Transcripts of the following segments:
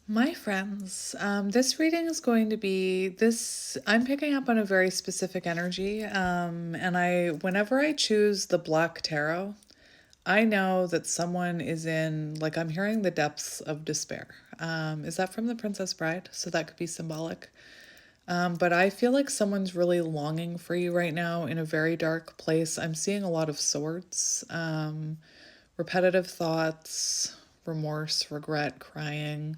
My friends, this reading is going to be this. I'm picking up on a very specific energy, and whenever I choose the Black Tarot, I know that someone is in, like, I'm hearing the depths of despair. Is that from The Princess Bride? So that could be symbolic. But I feel like someone's really longing for you right now in a very dark place. I'm seeing a lot of swords, repetitive thoughts, remorse, regret, crying.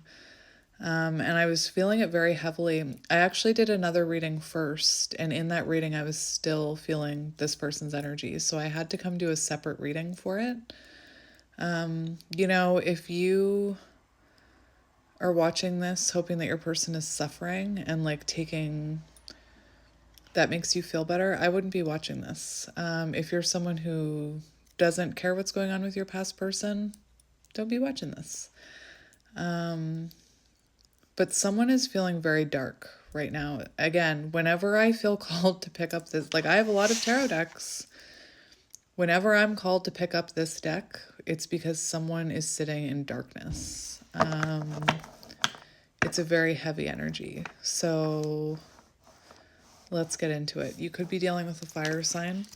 And I was feeling it very heavily. I actually did another reading first, and in that reading, I was still feeling this person's energy. So I had to come to a separate reading for it. If you are watching this hoping that your person is suffering and like taking that makes you feel better, I wouldn't be watching this. If you're someone who doesn't care what's going on with your past person, don't be watching this. But someone is feeling very dark right now. Again, whenever I feel called to pick up this, like I have a lot of tarot decks. Whenever I'm called to pick up this deck, it's because someone is sitting in darkness. It's a very heavy energy. So let's get into it. You could be dealing with a fire sign.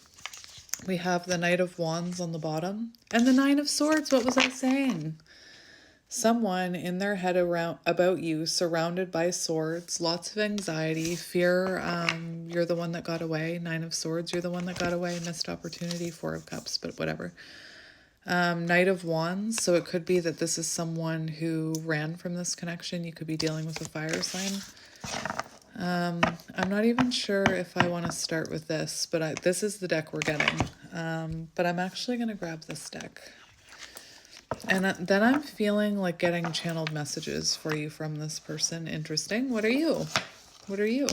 We have the Knight of Wands on the bottom and the Nine of Swords. What was I saying? Someone in their head around about you, surrounded by swords, lots of anxiety, fear. You're the one that got away. Nine of Swords, you're the one that got away. Missed opportunity. Four of Cups, but whatever. Knight of Wands. So it could be that this is someone who ran from this connection. You could be dealing with a fire sign. I'm not even sure if I want to start with this, but this is the deck we're getting. But I'm actually going to grab this deck. And then I'm feeling like getting channeled messages for you from this person. Interesting. What are you? What are you?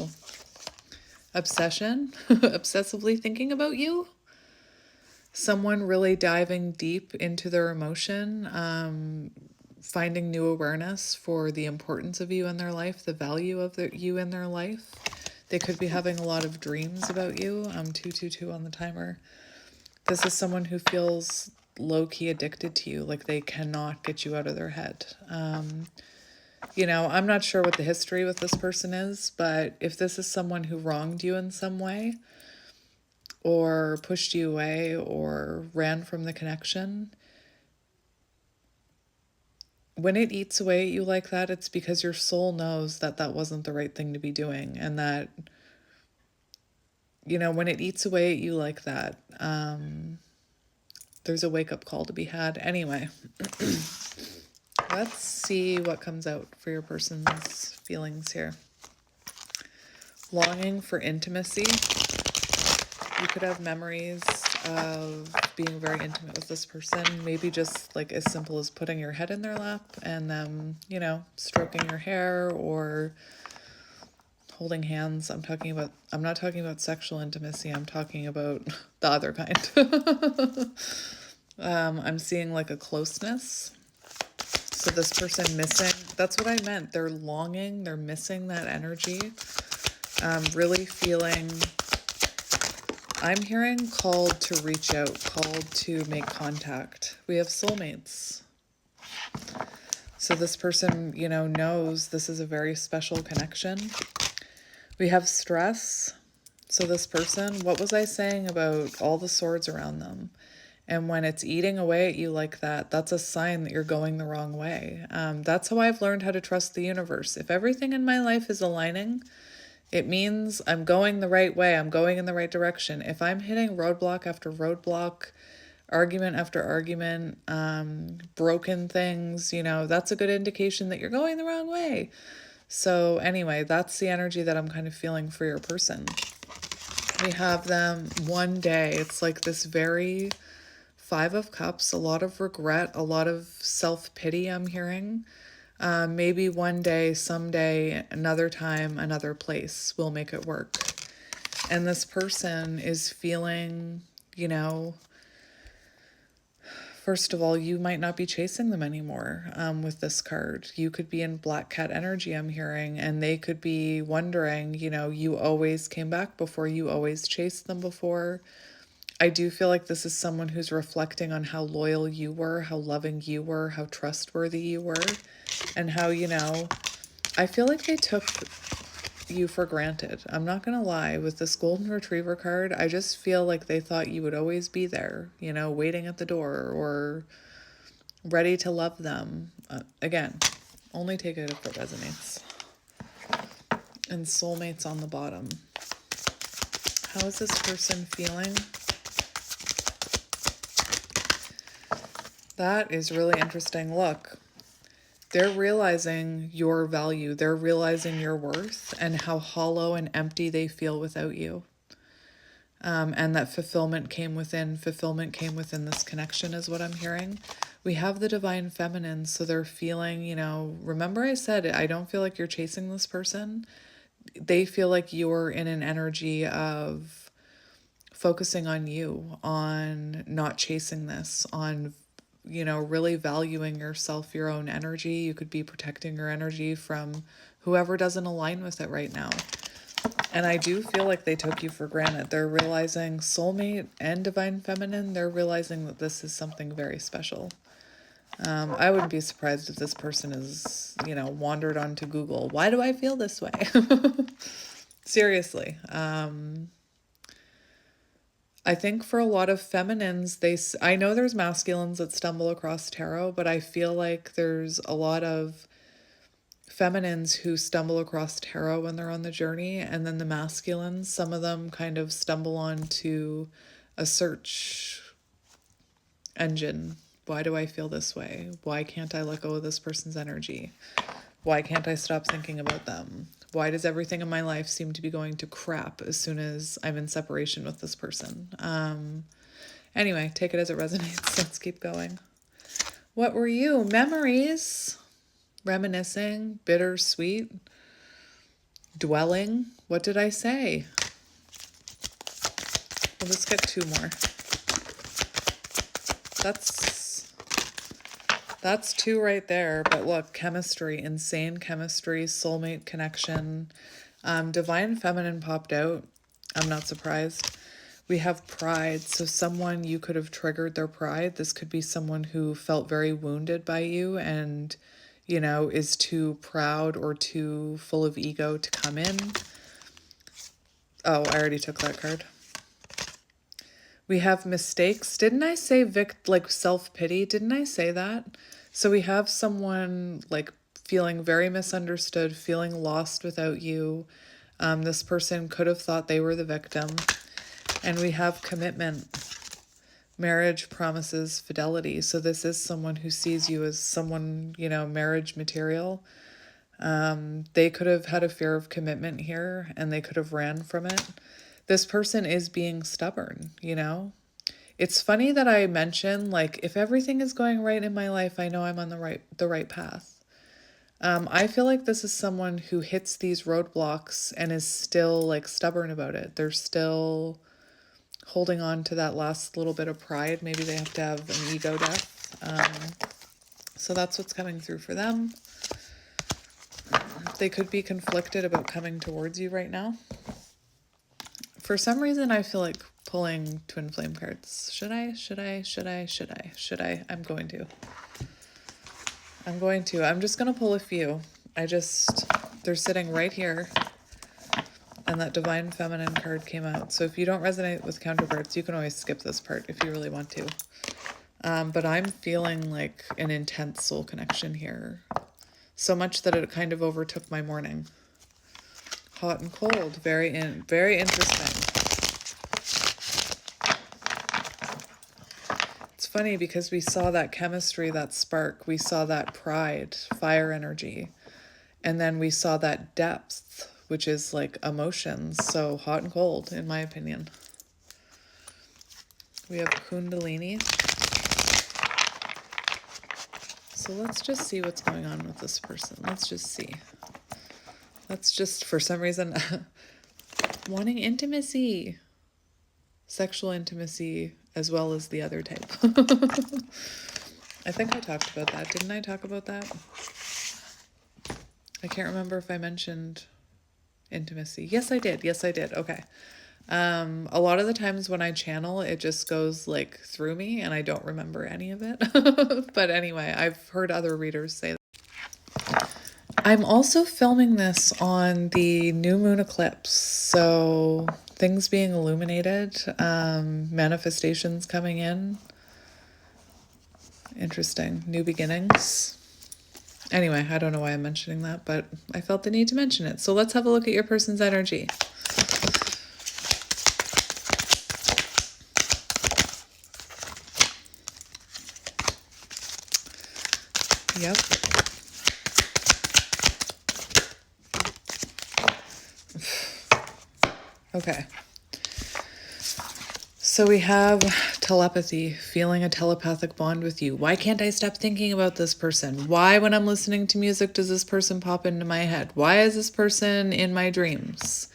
Obsession? Obsessively thinking about you? Someone really diving deep into their emotion, finding new awareness for the importance of you in their life, the value of you in their life. They could be having a lot of dreams about you. 222 on the timer. This is someone who feels low-key addicted to you, like they cannot get you out of their head. I'm not sure what the history with this person is, but if this is someone who wronged you in some way or pushed you away or ran from the connection, when it eats away at you like that, it's because your soul knows that that wasn't the right thing to be doing, and that, when it eats away at you like that, there's a wake-up call to be had. Anyway, let's see what comes out for your person's feelings here. Longing for intimacy. You could have memories of being very intimate with this person. Maybe just like as simple as putting your head in their lap and them, stroking your hair or holding hands. I'm not talking about sexual intimacy. I'm talking about the other kind. I'm seeing like a closeness. So this person missing, that's what I meant. They're longing, they're missing that energy. Really feeling, I'm hearing called to reach out, called to make contact. We have soulmates. So this person, knows this is a very special connection. We have stress. So this person, what was I saying about all the swords around them? And when it's eating away at you like that, that's a sign that you're going the wrong way. That's how I've learned how to trust the universe. If everything in my life is aligning, it means I'm going the right way. I'm going in the right direction. If I'm hitting roadblock after roadblock, argument after argument, broken things, that's a good indication that you're going the wrong way. So anyway, that's the energy that I'm kind of feeling for your person. We have them one day. It's like this very Five of Cups, a lot of regret, a lot of self-pity I'm hearing. Maybe one day, someday, another time, another place will make it work. And this person is feeling, first of all, you might not be chasing them anymore with this card. You could be in Black Cat energy, I'm hearing, and they could be wondering, you always came back before, you always chased them before. I do feel like this is someone who's reflecting on how loyal you were, how loving you were, how trustworthy you were, and how, I feel like they took you for granted. I'm not going to lie, with this golden retriever card, I just feel like they thought you would always be there, waiting at the door or ready to love them. Again, only take it if it resonates. And soulmates on the bottom. How is this person feeling? That is really interesting. Look, they're realizing your value. They're realizing your worth and how hollow and empty they feel without you. And that fulfillment came within this connection is what I'm hearing. We have the divine feminine, so they're feeling, remember I said, I don't feel like you're chasing this person. They feel like you're in an energy of focusing on you, on not chasing this, on really valuing yourself, your own energy. You could be protecting your energy from whoever doesn't align with it right now. And I do feel like they took you for granted. They're realizing, soulmate and divine feminine, they're realizing that this is something very special. I wouldn't be surprised if this person is, wandered onto Google. Why do I feel this way? Seriously. I think for a lot of feminines, I know there's masculines that stumble across tarot, but I feel like there's a lot of feminines who stumble across tarot when they're on the journey, and then the masculines, some of them kind of stumble onto a search engine. Why do I feel this way? Why can't I let go of this person's energy? Why can't I stop thinking about them? Why does everything in my life seem to be going to crap as soon as I'm in separation with this person? Anyway, take it as it resonates. Let's keep going. What were you? Memories, reminiscing, bittersweet, dwelling. What did I say? We'll just get two more. That's two right there. But look, chemistry, insane chemistry, soulmate connection. Divine feminine popped out. I'm not surprised. We have pride. So someone, you could have triggered their pride. This could be someone who felt very wounded by you and, is too proud or too full of ego to come in. Oh, I already took that card. We have mistakes. Didn't I say self-pity? Didn't I say that? So we have someone feeling very misunderstood, feeling lost without you. This person could have thought they were the victim. And we have commitment, marriage, promises, fidelity. So this is someone who sees you as someone, marriage material. They could have had a fear of commitment here and they could have ran from it. This person is being stubborn, It's funny that I mention, if everything is going right in my life, I know I'm on the right path. I feel like this is someone who hits these roadblocks and is still, stubborn about it. They're still holding on to that last little bit of pride. Maybe they have to have an ego death. So that's what's coming through for them. They could be conflicted about coming towards you right now. For some reason, I feel like pulling twin flame cards. Should I? I'm going to. I'm just going to pull a few. They're sitting right here. And that divine feminine card came out. So if you don't resonate with counterparts, you can always skip this part if you really want to. But I'm feeling like an intense soul connection here. So much that it kind of overtook my morning. Hot and cold. Very interesting. It's funny because we saw that chemistry, that spark. We saw that pride, fire energy. And then we saw that depth, which is emotions. So hot and cold, in my opinion. We have Kundalini. So let's just see what's going on with this person. Let's just see. For some reason, wanting intimacy. Sexual intimacy, as well as the other type. I think I talked about that. Didn't I talk about that? I can't remember if I mentioned intimacy. Yes, I did. Okay. A lot of the times when I channel, it just goes like through me and I don't remember any of it. But anyway, I've heard other readers say that. I'm also filming this on the new moon eclipse. So things being illuminated, manifestations coming in. Interesting. New beginnings. Anyway, I don't know why I'm mentioning that, but I felt the need to mention it. So let's have a look at your person's energy. Yep. Okay. So we have telepathy, feeling a telepathic bond with you. Why can't I stop thinking about this person? Why, when I'm listening to music, does this person pop into my head? Why is this person in my dreams?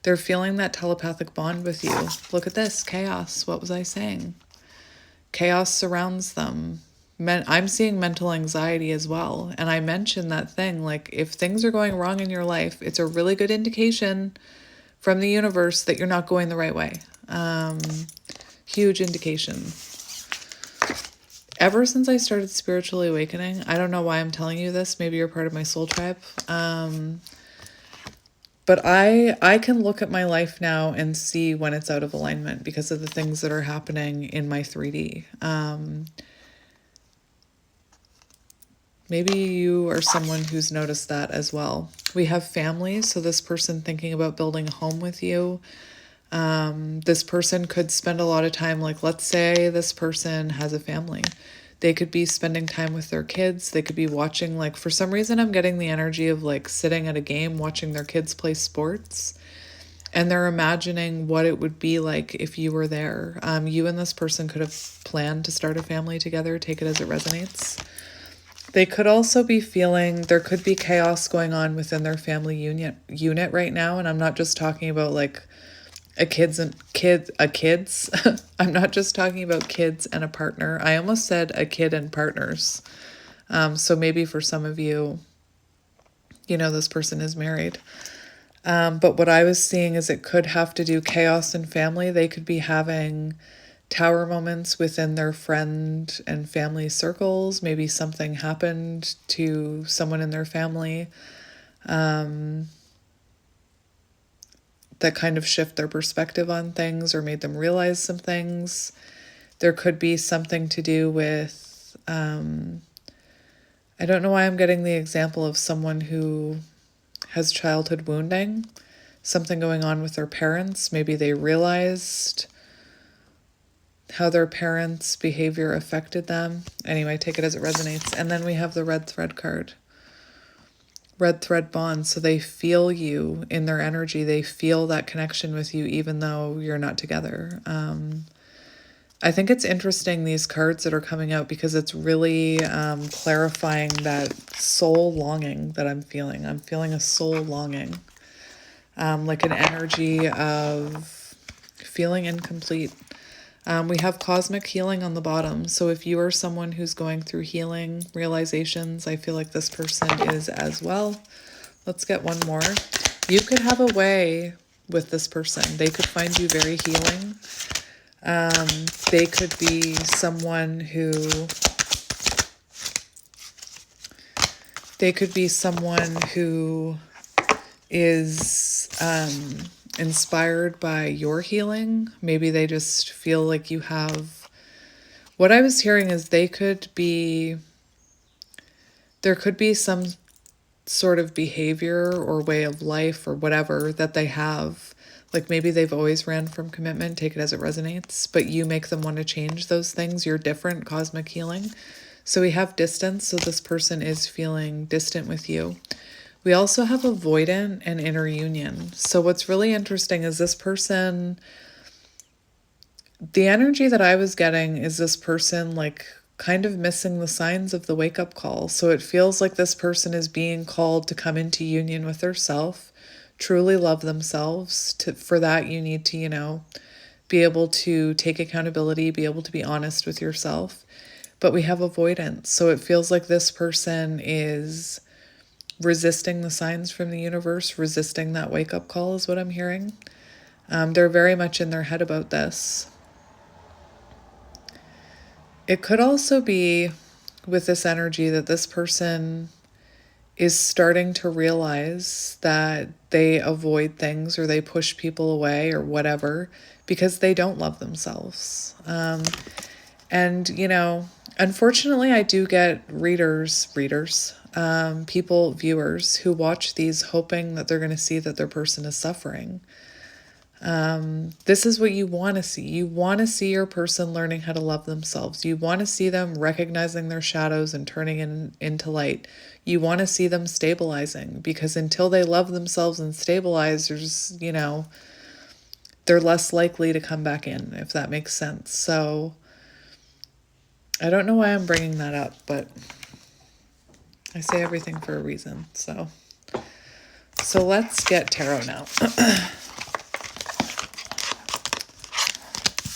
They're feeling that telepathic bond with you. Look at this, chaos. What was I saying? Chaos surrounds them. I'm seeing mental anxiety as well. And I mentioned that thing, like if things are going wrong in your life, it's a really good indication from the universe that you're not going the right way. Huge indication. Ever since I started spiritually awakening, I don't know why I'm telling you this. Maybe you're part of my soul tribe. But I can look at my life now and see when it's out of alignment because of the things that are happening in my 3D. Maybe you are someone who's noticed that as well. We have families, so this person thinking about building a home with you. This person could spend a lot of time, like let's say this person has a family. They could be spending time with their kids. They could be watching, like for some reason I'm getting the energy of like sitting at a game, watching their kids play sports. And they're imagining what it would be like if you were there. You and this person could have planned to start a family together. Take it as it resonates. They could also be feeling, there could be chaos going on within their family unit right now. And I'm not just talking about like kids. I'm not just talking about kids and a partner. I almost said a kid and partners. So maybe for some of you, you know, this person is married. But what I was seeing is it could have to do chaos in family. They could be having tower moments within their friend and family circles. Maybe something happened to someone in their family that kind of shift their perspective on things or made them realize some things. There could be something to do with, I don't know why I'm getting the example of someone who has childhood wounding, something going on with their parents. Maybe they realized how their parents' behavior affected them. Anyway, take it as it resonates. And then we have the red thread card. Red thread bond. So they feel you in their energy. They feel that connection with you even though you're not together. I think it's interesting, these cards that are coming out, because it's really clarifying that soul longing that I'm feeling. I'm feeling a soul longing, like an energy of feeling incomplete. We have cosmic healing on the bottom. So if you are someone who's going through healing realizations, I feel like this person is as well. Let's get one more. You could have a way with this person. They could find you very healing. They could be someone who is inspired by your healing. Maybe they just feel like you have, what I was hearing is there could be some sort of behavior or way of life or whatever that they have. Like maybe they've always ran from commitment, take it as it resonates, but you make them want to change those things. You're different, cosmic healing. So we have distance. So this person is feeling distant with you. We also have avoidant and inner union. So what's really interesting is this person, the energy that I was getting is this person like kind of missing the signs of the wake-up call. So it feels like this person is being called to come into union with their self, truly love themselves. For that, you need to, be able to take accountability, be able to be honest with yourself. But we have avoidance. So it feels like this person is resisting the signs from the universe, resisting that wake-up call is what I'm hearing. They're very much in their head about this. It could also be with this energy that this person is starting to realize that they avoid things or they push people away or whatever because they don't love themselves. And, unfortunately, I do get people, viewers who watch these hoping that they're going to see that their person is suffering. This is what you want to see. You want to see your person learning how to love themselves. You want to see them recognizing their shadows and turning into light. You want to see them stabilizing, because until they love themselves and stabilize, they're less likely to come back in, if that makes sense. So I don't know why I'm bringing that up, but I say everything for a reason. So let's get tarot now.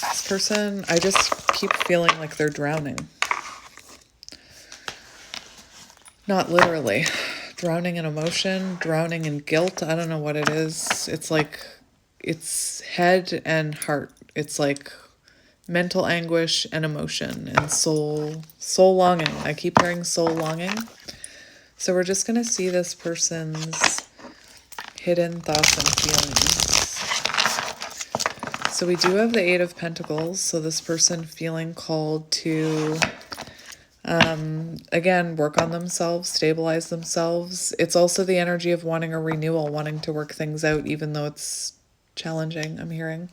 This person, I just keep feeling like they're drowning. Not literally. Drowning in emotion, drowning in guilt. I don't know what it is. It's like, it's head and heart. It's like mental anguish and emotion and soul longing. I keep hearing soul longing. So we're just going to see this person's hidden thoughts and feelings. So we do have the Eight of Pentacles. So this person feeling called to, again, work on themselves, stabilize themselves. It's also the energy of wanting a renewal, wanting to work things out, even though it's challenging, I'm hearing.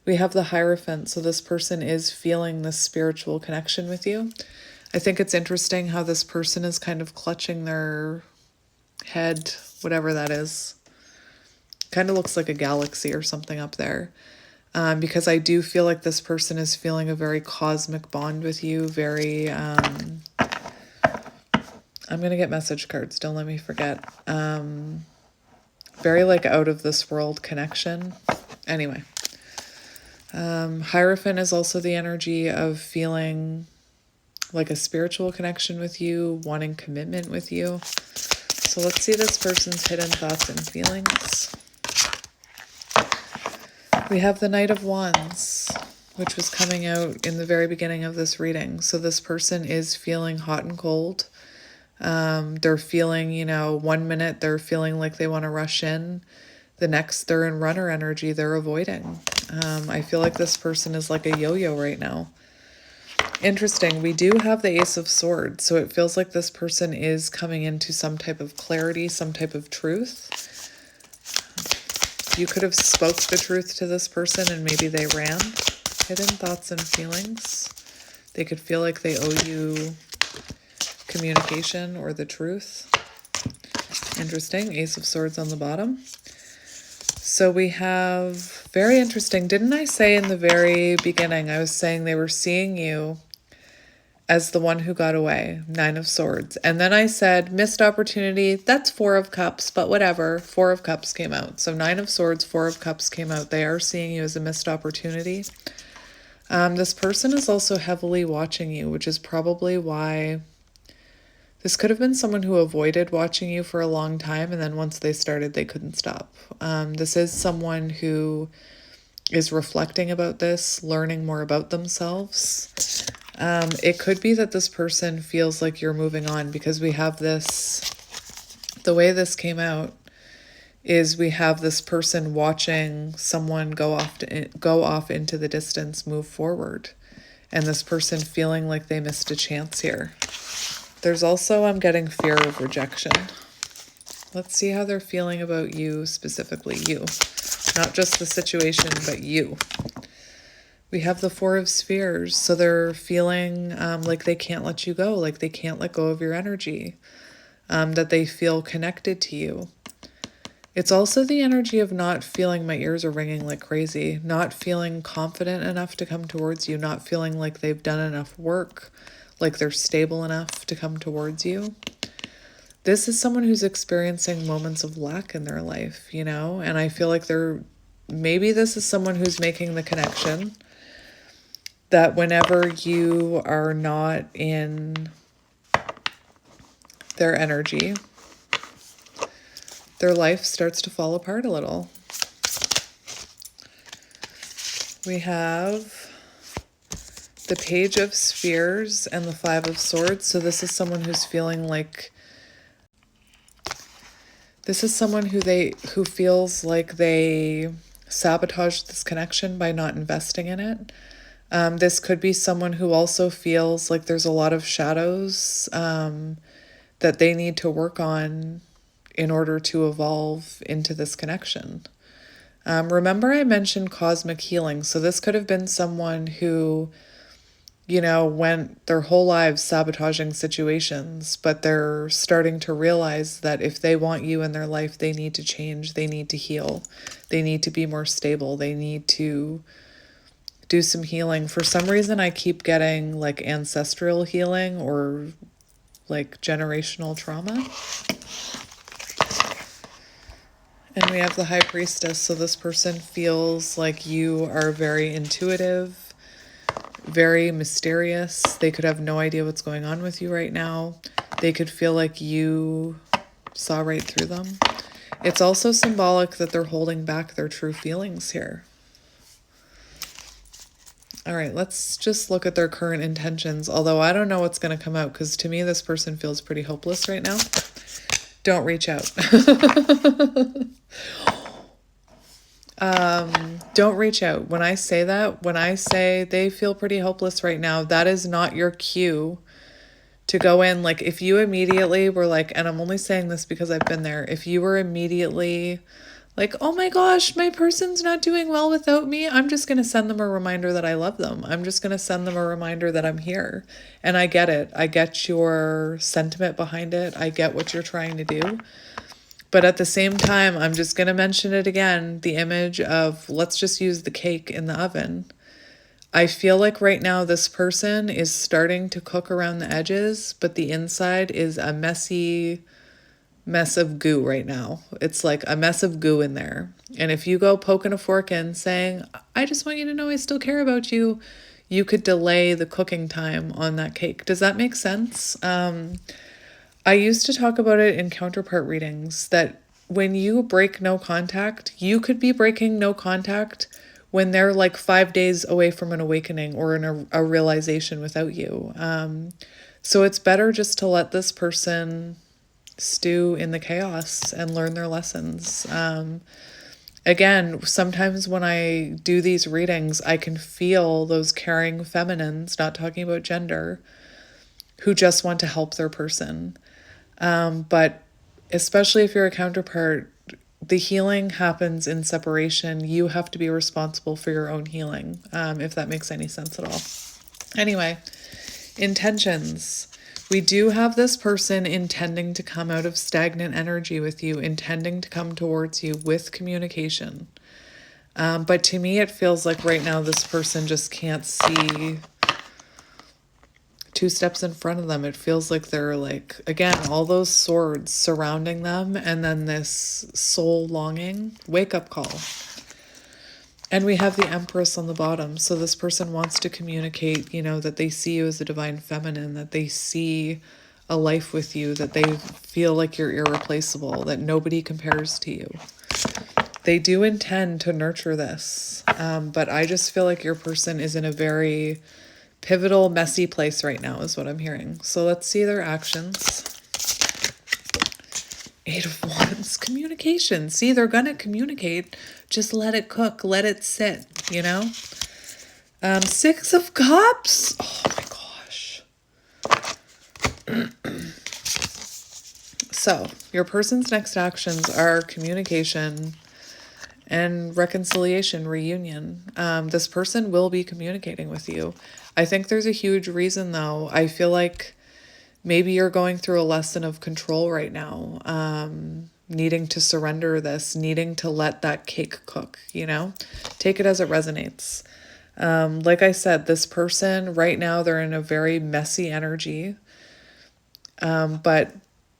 We have the Hierophant. So this person is feeling this spiritual connection with you. I think it's interesting how this person is kind of clutching their head, whatever that is. Kind of looks like a galaxy or something up there. Because I do feel like this person is feeling a very cosmic bond with you. Very, I'm going to get message cards. Don't let me forget. Very like out of this world connection. Anyway. Hierophant is also the energy of feeling like a spiritual connection with you, wanting commitment with you. So let's see this person's hidden thoughts and feelings. We have the Knight of Wands, which was coming out in the very beginning of this reading. So this person is feeling hot and cold. They're feeling, 1 minute they're feeling like they want to rush in. The next, they're in runner energy, they're avoiding. I feel like this person is like a yo-yo right now. Interesting, we do have the Ace of Swords, so it feels like this person is coming into some type of clarity, some type of truth. You could have spoke the truth to this person and maybe they ran. Hidden thoughts and feelings. They could feel like they owe you communication or the truth. Interesting, Ace of Swords on the bottom. So we have, very interesting, didn't I say in the very beginning, I was saying they were seeing you as the one who got away, Nine of Swords. And then I said, missed opportunity, that's Four of Cups, but whatever, Four of Cups came out. So Nine of Swords, Four of Cups came out. They are seeing you as a missed opportunity. This person is also heavily watching you, which is probably why this could have been someone who avoided watching you for a long time, and then once they started, they couldn't stop. This is someone who is reflecting about this, learning more about themselves. It could be that this person feels like you're moving on, because we have this, the way this came out is we have this person watching someone go off into the distance, move forward, and this person feeling like they missed a chance here. There's also, I'm getting fear of rejection. Let's see how they're feeling about you, specifically you. Not just the situation, but you. We have the Four of Spheres, so they're feeling like they can't let you go, like they can't let go of your energy, that they feel connected to you. It's also the energy of not feeling, my ears are ringing like crazy, not feeling confident enough to come towards you, not feeling like they've done enough work, like they're stable enough to come towards you. This is someone who's experiencing moments of lack in their life, and I feel like maybe this is someone who's making the connection that whenever you are not in their energy, their life starts to fall apart a little. We have the Page of Spears and the Five of Swords. So this is someone who's feeling like, this is someone who feels like they sabotaged this connection by not investing in it. This could be someone who also feels like there's a lot of shadows that they need to work on in order to evolve into this connection. Remember I mentioned cosmic healing. So this could have been someone who, you know, went their whole lives sabotaging situations, but they're starting to realize that if they want you in their life, they need to change, they need to heal, they need to be more stable, they need to do some healing. For some reason, I keep getting like ancestral healing or like generational trauma. And we have the High Priestess. So this person feels like you are very intuitive, very mysterious. They could have no idea what's going on with you right now. They could feel like you saw right through them. It's also symbolic that they're holding back their true feelings here. All right, let's just look at their current intentions. Although I don't know what's going to come out, because to me, this person feels pretty hopeless right now. Don't reach out. Don't reach out. When I say that, when I say they feel pretty hopeless right now, that is not your cue to go in. Like if you immediately were like, and I'm only saying this because I've been there, if you were immediately like, oh my gosh, my person's not doing well without me, I'm just going to send them a reminder that I love them. I'm just going to send them a reminder that I'm here. And I get it. I get your sentiment behind it. I get what you're trying to do. But at the same time, I'm just going to mention it again, the image of, let's just use the cake in the oven. I feel like right now this person is starting to cook around the edges, but the inside is a messy mess of goo right now. It's like a mess of goo in there. And if you go poking a fork in saying, I just want you to know I still care about you, you could delay the cooking time on that cake. Does that make sense? I used to talk about it in counterpart readings that when you break no contact, you could be breaking no contact when they're like 5 days away from an awakening or a realization without you. So it's better just to let this person stew in the chaos and learn their lessons. Again, sometimes when I do these readings, I can feel those caring feminines, not talking about gender, who just want to help their person. But especially if you're a counterpart, the healing happens in separation. You have to be responsible for your own healing, if that makes any sense at all. Anyway, intentions. We do have this person intending to come out of stagnant energy with you, intending to come towards you with communication. But to me, it feels like right now this person just can't see 2 steps in front of them. It feels like they're like, again, all those swords surrounding them, and then this soul longing, wake up call. And we have the Empress on the bottom. So this person wants to communicate, you know, that they see you as a divine feminine, that they see a life with you, that they feel like you're irreplaceable, that nobody compares to you. They do intend to nurture this. But I just feel like your person is in a very pivotal, messy place right now is what I'm hearing. So let's see their actions. 8 of Wands, communication. See, they're going to communicate. Just let it cook. Let it sit, you know? 6 of Cups. Oh my gosh. So your person's next actions are communication and reconciliation, reunion. This person will be communicating with you. I think there's a huge reason, though. I feel like maybe you're going through a lesson of control right now, needing to surrender this, needing to let that cake cook, you know? Take it as it resonates. Like I said, this person right now, they're in a very messy energy, but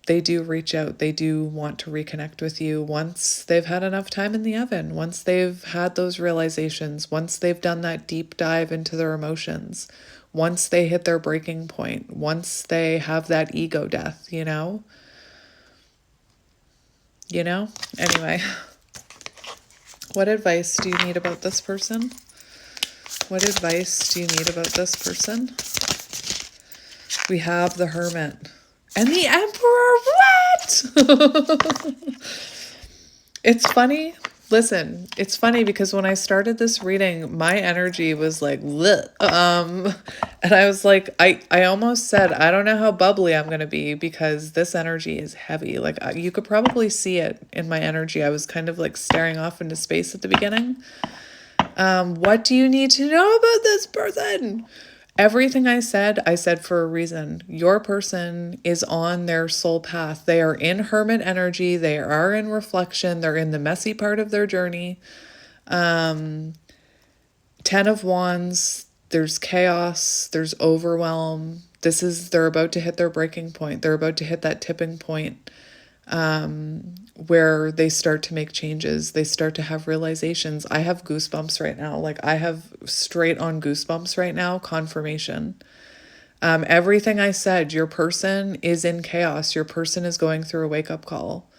they do reach out. They do want to reconnect with you once they've had enough time in the oven, once they've had those realizations, once they've done that deep dive into their emotions, once they hit their breaking point, once they have that ego death, you know? You know? Anyway, what advice do you need about this person? What advice do you need about this person? We have the Hermit and the Emperor. What? It's funny. Listen, it's funny because when I started this reading, my energy was like, bleh. And I was like, I almost said, I don't know how bubbly I'm going to be because this energy is heavy. Like you could probably see it in my energy. I was kind of like staring off into space at the beginning. What do you need to know about this person? Everything I said for a reason. Your person is on their soul path. They are in Hermit energy. They are in reflection. They're in the messy part of their journey. 10 of Wands. There's chaos. There's overwhelm. They're about to hit their breaking point. They're about to hit that tipping point where they start to make changes. They start to have realizations. I have goosebumps right now. Like I have straight on goosebumps right now. Confirmation. Everything I said, your person is in chaos. Your person is going through a wake-up call.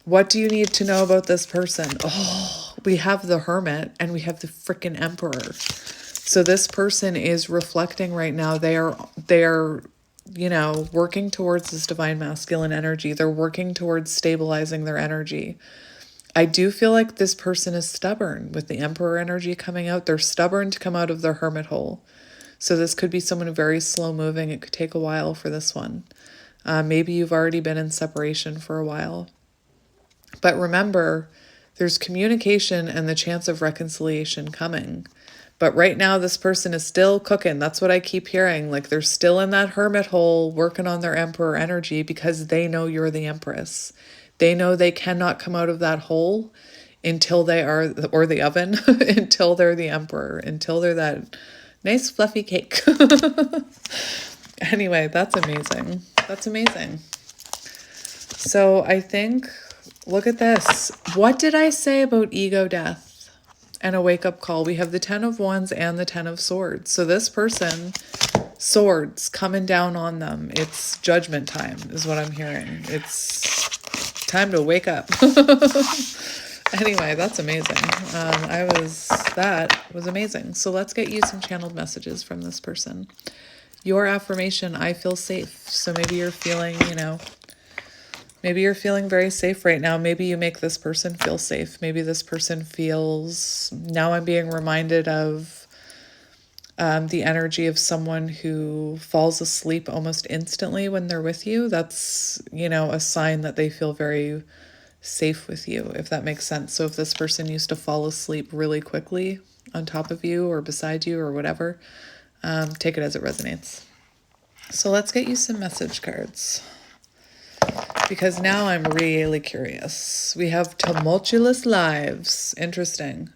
What do you need to know about this person? Oh, we have the Hermit and we have the freaking Emperor. So this person is reflecting right now. They are working towards this divine masculine energy. They're working towards stabilizing their energy. I do feel like this person is stubborn with the Emperor energy coming out. They're stubborn to come out of their hermit hole. So this could be someone very slow moving. It could take a while for this one. Maybe you've already been in separation for a while. But remember, there's communication and the chance of reconciliation coming. But right now, this person is still cooking. That's what I keep hearing. Like they're still in that hermit hole working on their Emperor energy because they know you're the Empress. They know they cannot come out of that hole until they are, or the oven, until they're the Emperor, until they're that nice fluffy cake. Anyway, that's amazing. That's amazing. So I think, look at this. What did I say about ego death? And a wake-up call. We have the 10 of Wands and the 10 of Swords. So this person, swords coming down on them. It's judgment time is what I'm hearing. It's time to wake up. Anyway, that's amazing. That was amazing. So let's get you some channeled messages from this person. Your affirmation, I feel safe. So maybe you're feeling, maybe you're feeling very safe right now. Maybe you make this person feel safe. Maybe this person feels, now I'm being reminded of the energy of someone who falls asleep almost instantly when they're with you. That's, a sign that they feel very safe with you, if that makes sense. So if this person used to fall asleep really quickly on top of you or beside you or whatever, take it as it resonates. So let's get you some message cards, because now I'm really curious. We have tumultuous lives. Interesting.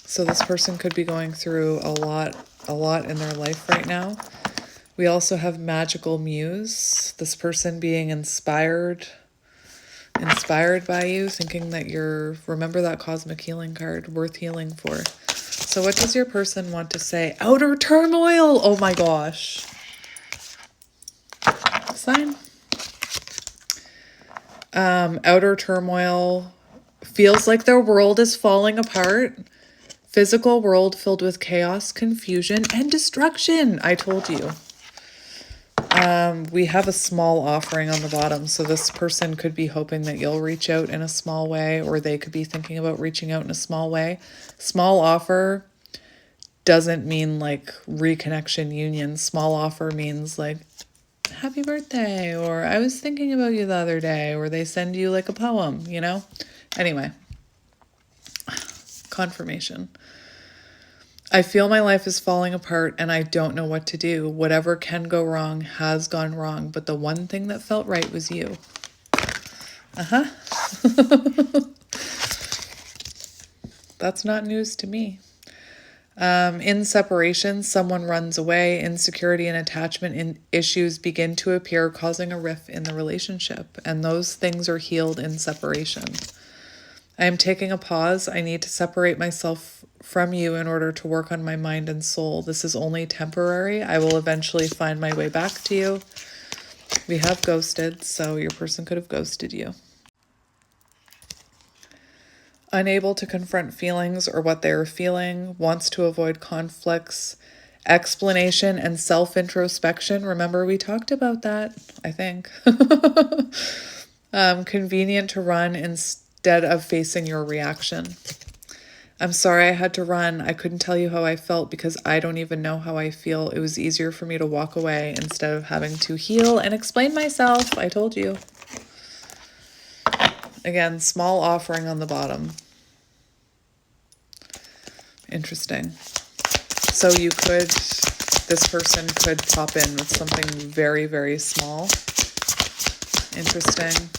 So this person could be going through a lot in their life right now. We also have magical muse. This person being inspired by you, thinking that remember that cosmic healing card, worth healing for. So what does your person want to say? Outer turmoil. Oh my gosh. Sign. Outer turmoil. Feels like their world is falling apart. Physical world filled with chaos, confusion, and destruction. I told you. We have a small offering on the bottom. So this person could be hoping that you'll reach out in a small way, or they could be thinking about reaching out in a small way. Small offer doesn't mean like reconnection union. Small offer means like, happy birthday, or I was thinking about you the other day, or they send you like a poem, Anyway, confirmation. I feel my life is falling apart and I don't know what to do. Whatever can go wrong has gone wrong, but the one thing that felt right was you. That's not news to me. In separation, someone runs away. Insecurity and attachment issues begin to appear, causing a rift in the relationship. And those things are healed in separation. I am taking a pause. I need to separate myself from you in order to work on my mind and soul. This is only temporary. I will eventually find my way back to you. We have ghosted, so your person could have ghosted you. unable to confront feelings or what they are feeling, wants to avoid conflicts, explanation and self-introspection. Remember, we talked about that, I think. Convenient to run instead of facing your reaction. I'm sorry I had to run. I couldn't tell you how I felt because I don't even know how I feel. It was easier for me to walk away instead of having to heal and explain myself. I told you. Again, small offering on the bottom. Interesting. So this person could pop in with something very, very small. Interesting.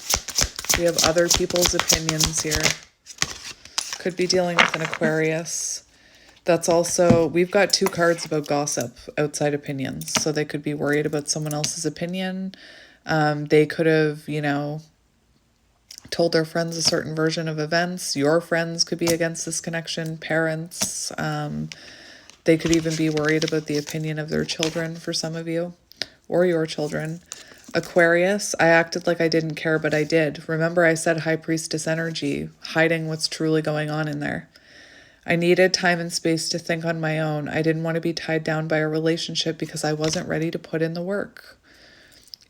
We have other people's opinions here. Could be dealing with an Aquarius. That's also, we've got 2 cards about gossip, outside opinions. So they could be worried about someone else's opinion. They could have, told their friends a certain version of events. Your friends could be against this connection. Parents. They could even be worried about the opinion of their children for some of you, or your children. Aquarius, I acted like I didn't care, but I did. Remember, I said High Priestess energy, hiding what's truly going on in there. I needed time and space to think on my own. I didn't want to be tied down by a relationship because I wasn't ready to put in the work.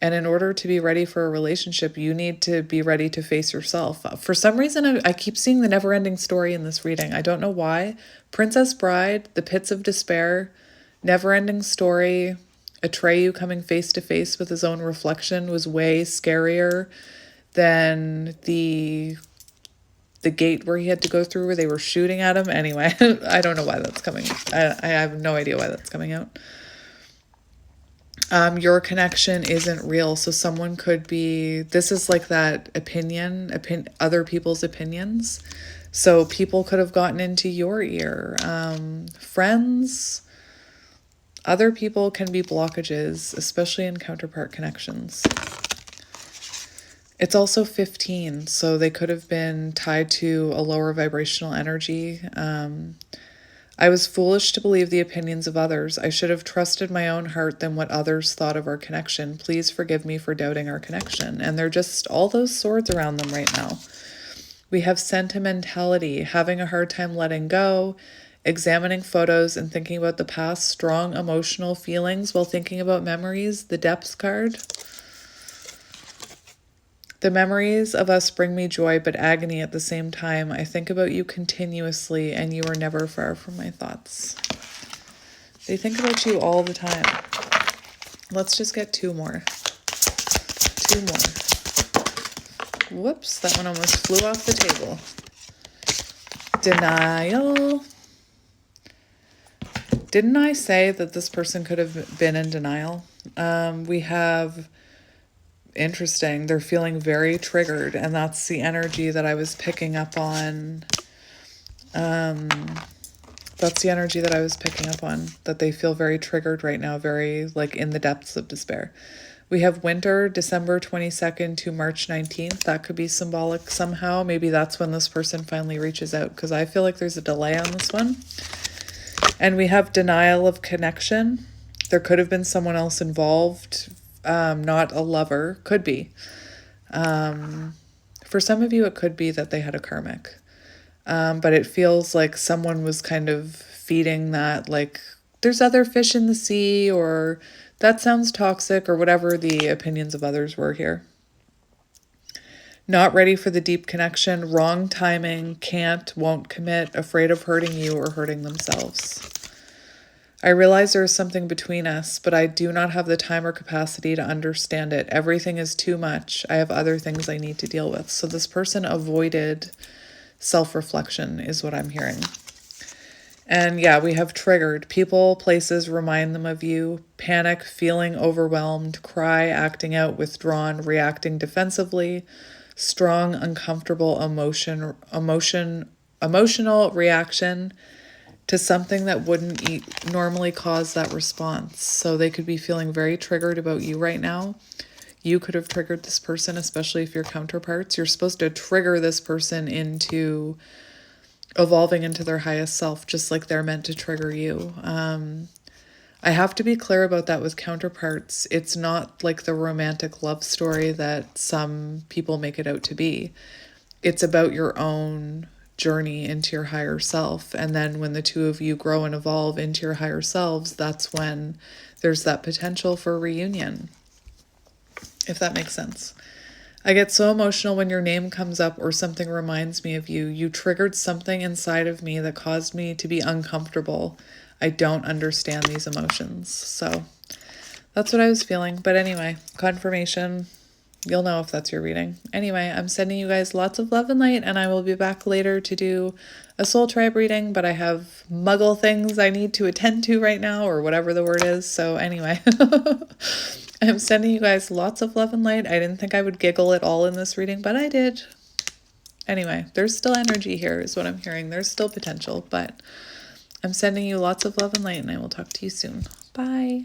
And in order to be ready for a relationship, you need to be ready to face yourself. For some reason, I keep seeing the never-ending story in this reading. I don't know why. Princess Bride, the Pits of Despair, never-ending story, Atreyu coming face to face with his own reflection was way scarier than the gate where he had to go through where they were shooting at him. Anyway, I don't know why that's coming. I have no idea why that's coming out. Your connection isn't real. So someone could be, this is like that other people's opinions. So people could have gotten into your ear. Friends, other people can be blockages, especially in counterpart connections. It's also 15, so they could have been tied to a lower vibrational energy. I was foolish to believe the opinions of others. I should have trusted my own heart than what others thought of our connection. Please forgive me for doubting our connection. And they're just all those swords around them right now. We have sentimentality, having a hard time letting go, examining photos and thinking about the past, strong emotional feelings while thinking about memories, the depth card. The memories of us bring me joy, but agony at the same time. I think about you continuously, and you are never far from my thoughts. They think about you all the time. Let's just get 2 more. 2 more. Whoops, that one almost flew off the table. Denial. Didn't I say that this person could have been in denial? We have... Interesting. They're feeling very triggered, and that's the energy that I was picking up on. That's the energy that I was picking up on, that they feel very triggered right now, very like in the depths of despair. We have winter, December 22nd to March 19th. That could be symbolic somehow. Maybe that's when this person finally reaches out, because I feel like there's a delay on this one. And we have denial of connection. There could have been someone else involved. Not a lover, could be. For some of you, it could be that they had a karmic. But it feels like someone was kind of feeding that, like, there's other fish in the sea, or that sounds toxic, or whatever the opinions of others were here. Not ready for the deep connection, wrong timing, can't, won't commit, afraid of hurting you or hurting themselves. I realize there is something between us, but I do not have the time or capacity to understand it. Everything is too much. I have other things I need to deal with. So this person avoided self-reflection is what I'm hearing. And yeah, we have triggered. People, places remind them of you. Panic, feeling overwhelmed, cry, acting out, withdrawn, reacting defensively. Strong, uncomfortable emotional reaction to something that wouldn't normally cause that response. So they could be feeling very triggered about you right now. You could have triggered this person, especially if you're counterparts. You're supposed to trigger this person into evolving into their highest self, just like they're meant to trigger you. I have to be clear about that with counterparts. It's not like the romantic love story that some people make it out to be. It's about your own journey into your higher self. And then when the two of you grow and evolve into your higher selves, that's when there's that potential for reunion, if that makes sense. I get so emotional when your name comes up or something reminds me of you. You triggered something inside of me that caused me to be uncomfortable. I don't understand these emotions. So that's what I was feeling. But anyway, confirmation. You'll know if that's your reading. Anyway, I'm sending you guys lots of love and light, and I will be back later to do a soul tribe reading, but I have muggle things I need to attend to right now, or whatever the word is. So anyway, I'm sending you guys lots of love and light. I didn't think I would giggle at all in this reading, but I did. Anyway, there's still energy here is what I'm hearing. There's still potential, but I'm sending you lots of love and light, and I will talk to you soon. Bye.